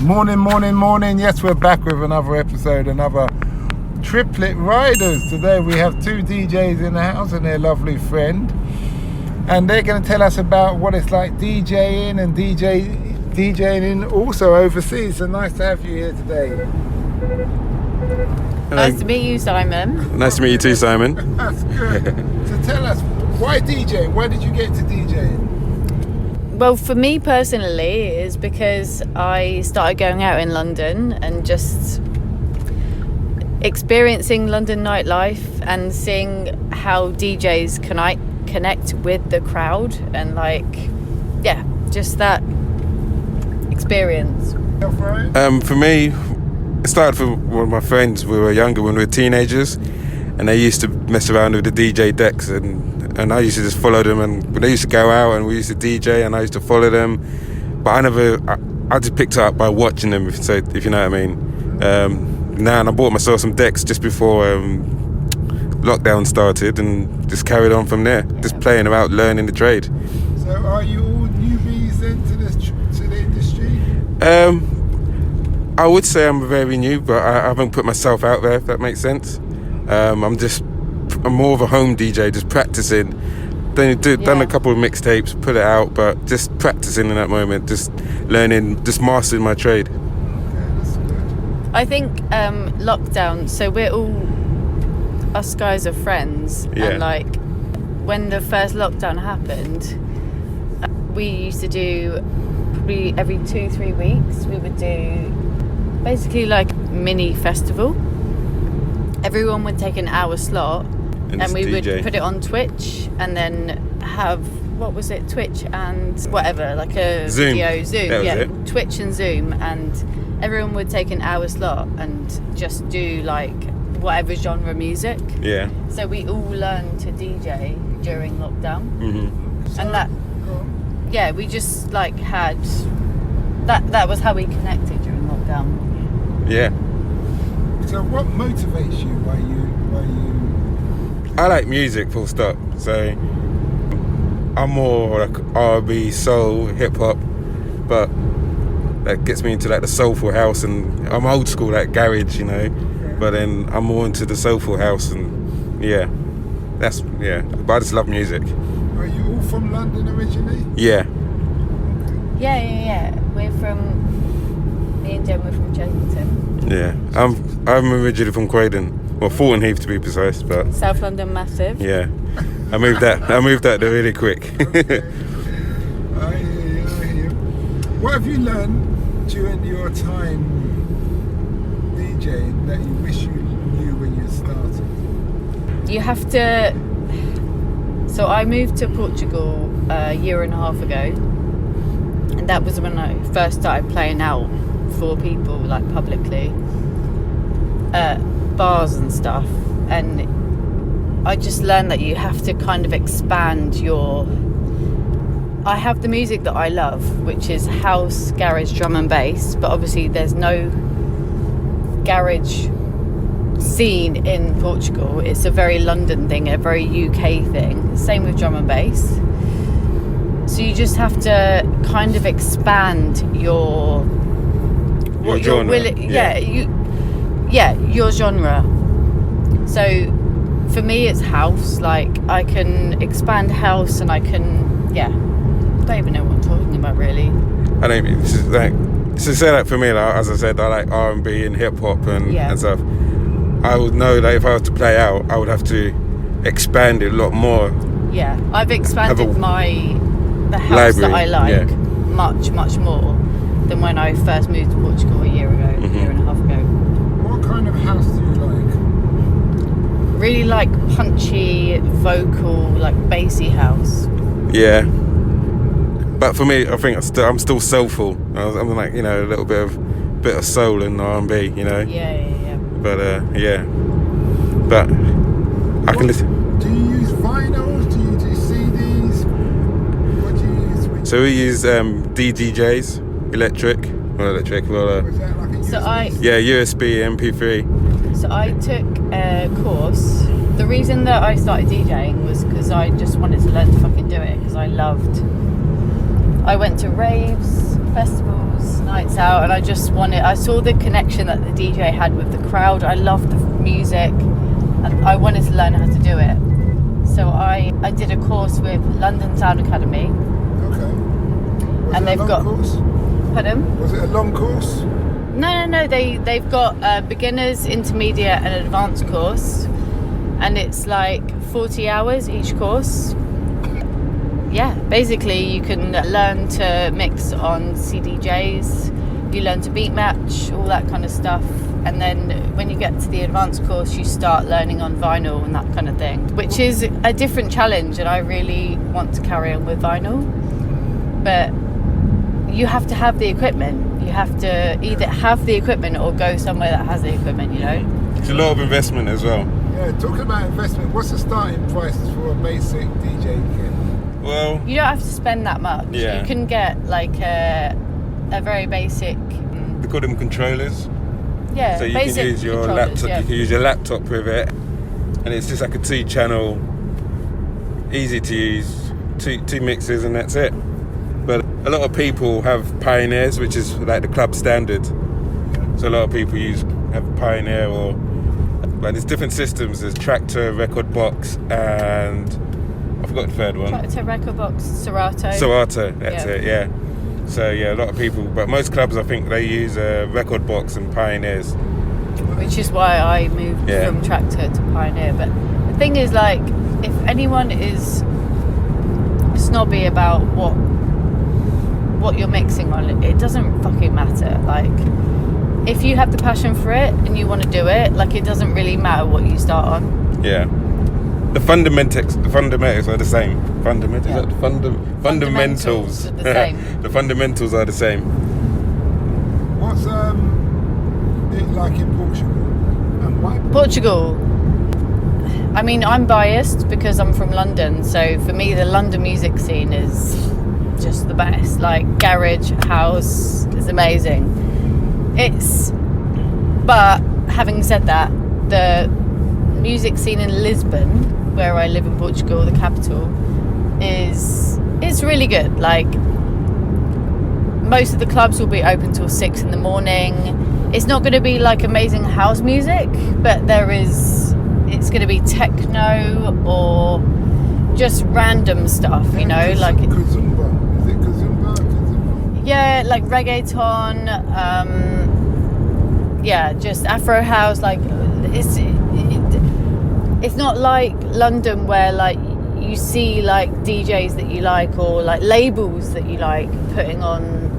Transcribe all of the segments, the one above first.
Morning. Yes, we're back with another episode, another Triplet Riders. Today we have two DJs in the house and their lovely friend. And they're going to tell us about what it's like DJing and DJing also overseas. So nice to have you here today. Hello. Nice to meet you, Simon. Nice to meet you too, Simon. That's good. So tell us, why DJing? Why did you get to DJing? Well, for me personally, it's because I started going out in London and just experiencing London nightlife and seeing how DJs connect with the crowd and just that experience. For me, it started from one of my friends. We were younger when we were teenagers, and they used to mess around with the DJ decks, and I used to just follow them, and they used to go out and we used to DJ and I used to follow them, but I just picked it up by watching them, if you know what I mean. Now, and I bought myself some decks just before lockdown started and just carried on from there, just playing about, learning the trade. So are you all newbies into the industry? I would say I'm very new, but I haven't put myself out there, if that makes sense. I'm more of a home DJ, just practicing. Done a couple of mixtapes, put it out, but just practicing in that moment, just learning, just mastering my trade. Okay, that's good. I think lockdown, so us guys are friends, and when the first lockdown happened, we used to do probably every 2-3 weeks, we would do basically like mini festival. Everyone would take an hour slot and we would put it on Twitch and then have, Twitch and whatever, like a Zoom. Zoom, Twitch and Zoom, and everyone would take an hour slot and just do like whatever genre music. Yeah. So we all learned to DJ during lockdown. Mm-hmm. And we just had that was how we connected during lockdown. Yeah. So what motivates you? Why you? I like music, full stop. So I'm more like R&B, soul, hip hop, but that gets me into like the soulful house, and I'm old school, like garage, you know. Okay. But then I'm more into the soulful house, and but I just love music. Are you all from London originally? Yeah. Yeah. Me and Jen were from Chesington. Yeah, I'm originally from Croydon. Well, Fulton Heath to be precise, but South London massive. Yeah, I moved that there really quick. Okay. I hear you. What have you learned during your time DJing that you wish you knew when you started? You have to. So I moved to Portugal a year and a half ago, and that was when I first started playing out for people, like publicly, bars and stuff. And I just learned that you have to kind of expand I have the music that I love, which is house, garage, drum and bass, but obviously there's no garage scene in Portugal. It's a very London thing, a very UK thing. Same with drum and bass. So you just have to kind of expand your genre. Your genre. So for me it's house. Like I can expand house, and I can I don't even know what I'm talking about really. I don't mean to say that for me, like, as I said, I like R&B and hip hop and stuff. I would know that if I was to play out, I would have to expand it a lot more. Yeah, I've expanded the house library, that I like much more than when I first moved to Portugal a year and a half ago. What kind of house do you like? Really like punchy, vocal, like bassy house. Yeah. But for me, I think I'm still soulful. I'm like, a little bit of soul and R&B, Yeah. But But I can listen. Do you use vinyls? Do you do CDs? What do you use? So we use DJs, electric. Is that like a USB? USB, MP3. So I took a course. The reason that I started DJing was because I just wanted to learn to fucking do it, because I went to raves, festivals, nights out, and I saw the connection that the DJ had with the crowd. I loved the music, and I wanted to learn how to do it. So I did a course with London Sound Academy. Okay. Was And it a long course? Pardon? Was it a long course? No. They've got a beginners, intermediate, and advanced course, and it's like 40 hours each course. Yeah, basically you can learn to mix on CDJs, you learn to beat match, all that kind of stuff. And then when you get to the advanced course, you start learning on vinyl and that kind of thing, which is a different challenge, and I really want to carry on with vinyl. But you have to have the equipment. You have to either have the equipment or go somewhere that has the equipment, you know? It's a lot of investment as well. Yeah, talking about investment, what's the starting price for a basic DJ kit? Well, You don't have to spend that much. Yeah. You can get like a very basic... they call them controllers. Yeah, So you basic can use your controllers, laptop. yeah. You can use your laptop with it, and it's just like a 2-channel, easy to use, two mixes, and that's it. But a lot of people have Pioneers, which is like the club standard. So a lot of people have Pioneer, or like there's different systems. There's Tractor, Record Box, and I forgot the third one. Tractor, Record Box, Serato. Serato, that's Yeah. it. Yeah. So yeah, a lot of people, but most clubs I think they use Record Box and Pioneers. Which is why I moved Yeah. from Tractor to Pioneer. But the thing is, like, if anyone is snobby about what you're mixing on, it doesn't fucking matter. Like, if you have the passion for it and you want to do it, like, it doesn't really matter what you start on. Yeah. The fundamentals are the same. Fundamentals Yeah. are the fundamentals. Fundamentals are the same. The fundamentals are the same. What's it like in Portugal? And why? Portugal. I mean, I'm biased because I'm from London, so for me the London music scene is just the best. Like, garage, house is amazing. But having said that, the music scene in Lisbon, where I live in Portugal, the capital, is really good. Like, most of the clubs will be open till 6 in the morning. It's not going to be like amazing house music, but it's going to be techno or just random stuff, you know, like Kazumba. Is it Kazumba? yeah, like reggaeton, yeah, just Afro house. Like, it's not like London where like you see like DJs that you like or like labels that you like putting on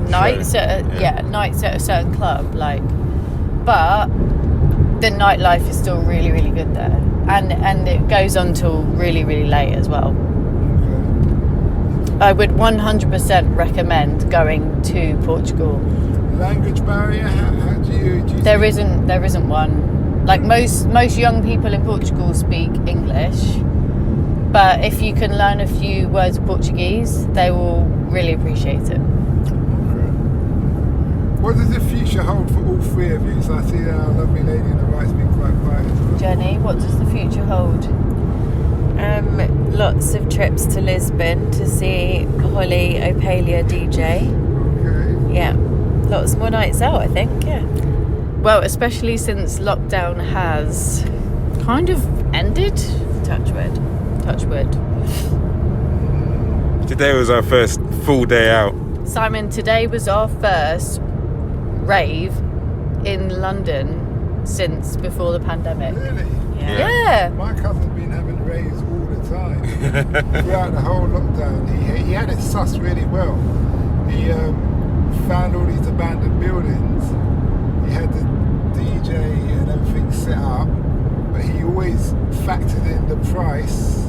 nights at nights at a certain club, like, but the nightlife is still really, really good there, and it goes on till really, really late as well. I would 100% recommend going to Portugal. Language barrier? How do you There isn't one. Like, most young people in Portugal speak English, but if you can learn a few words of Portuguese, they will really appreciate it. What does the future hold for all three of you? So I see our lovely lady in the right's been quite quiet as well. Jenny, what does the future hold? Lots of trips to Lisbon to see Holly Opalia DJ. Okay. Yeah, lots more nights out, I think. Yeah. Well, especially since lockdown has kind of ended. Touch wood. Today was our first full day out. Simon, today was our first rave in London since before the pandemic. Really? Yeah. My cousin's been having raves all the time. Throughout the whole lockdown. He had it sussed really well. He found all these abandoned buildings. He had the DJ and everything set up, but he always factored in the price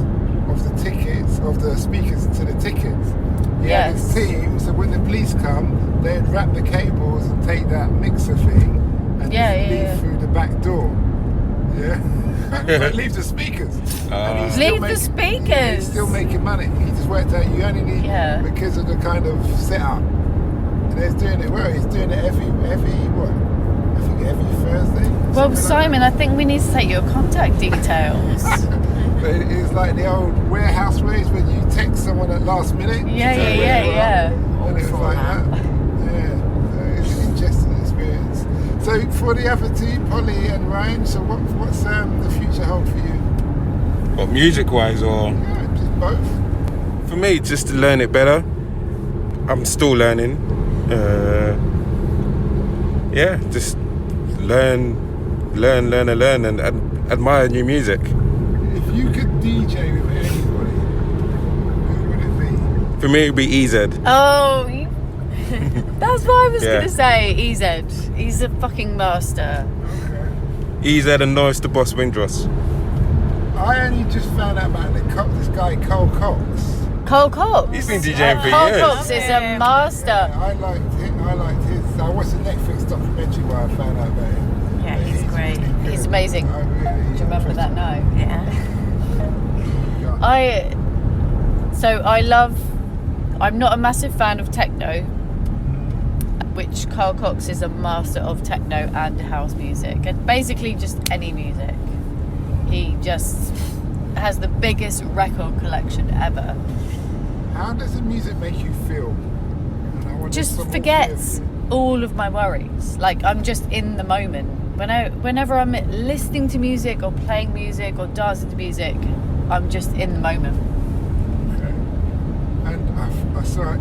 of the tickets, of the speakers to the tickets. He had his team, so when the police come, they'd wrap the cables and take that mixer thing and leave through the back door. Yeah. But leave the speakers. And he's still Leave the speakers. Yeah, he's still making money. He just worked out you only need because of the kind of setup. And he's doing it well. He's doing it every what? I think every Thursday. Well, Simon, I think we need to take your contact details. But it's like the old warehouse ways when you text someone at last minute. Yeah. And it was like that. Yeah. So for the other two, Polly and Ryan, so what's the future hold for you? What, music-wise or? Yeah, just both. For me, just to learn it better. I'm still learning. Yeah, just learn and admire new music. If you could DJ with anybody, who would it be? For me, it'd be EZ. Oh, that's what I was Yeah. going to say. EZ. He's a fucking master. Okay. EZ and Norris the Boss Windross. I only just found out about this guy Cole Cox. Cole Cox. He's been DJing for Cole years. Cox is a master. Yeah, I liked his. I watched the Netflix documentary where I found out about him. Yeah, he's great. really good. He's amazing. I really Do you remember that now? Yeah. I'm not a massive fan of techno, which Carl Cox is a master of techno and house music, and basically just any music. He just has the biggest record collection ever. How does the music make you feel? And I wonder Just if someone forgets feels all of my worries. Like, I'm just in the moment. Whenever I'm listening to music or playing music or dancing to music, I'm just in the moment. you. Okay. And I saw the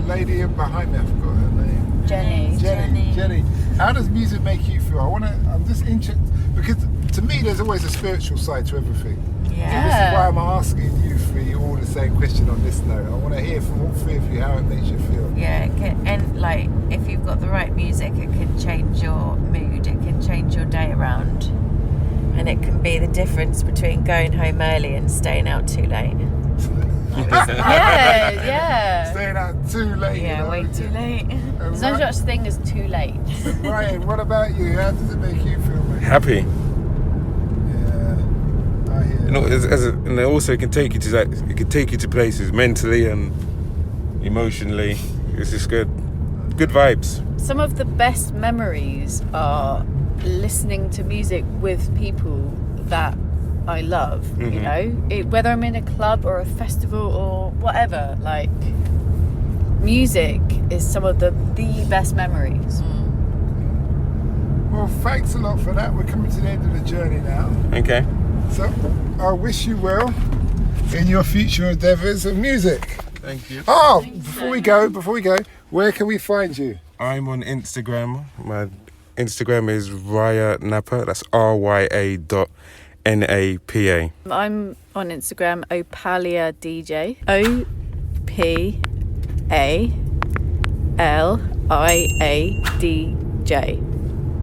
lady behind me. I forgot her name. Jenny. How does music make you feel? I'm just interested because to me, there's always a spiritual side to everything. Yeah. This is why I'm asking you three all the same question on this note. I want to hear from all three of you how it makes you feel. Yeah, and like if you've got the right music, it can change your mood. It can change your day around, and it can be the difference between going home early and staying out too late. Yeah. Staying out too late. Yeah, way too late. There's no such thing as too late. Ryan, what about you? How does it make you feel, mate? Happy. Yeah, I hear. You know, and it also can take you to it can take you to places mentally and emotionally. It's just good vibes. Some of the best memories are listening to music with people that I love, you know, whether I'm in a club or a festival or whatever. Like, music is some of the best memories. Well, thanks a lot for that. We're coming to the end of the journey now. Okay. So, I wish you well in your future endeavours of music. Thank you. Oh, before we go, where can we find you? I'm on Instagram. My Instagram is Raya Napa. That's RYA.NAPA. I'm on Instagram, Opalia DJ. OPALIADJ.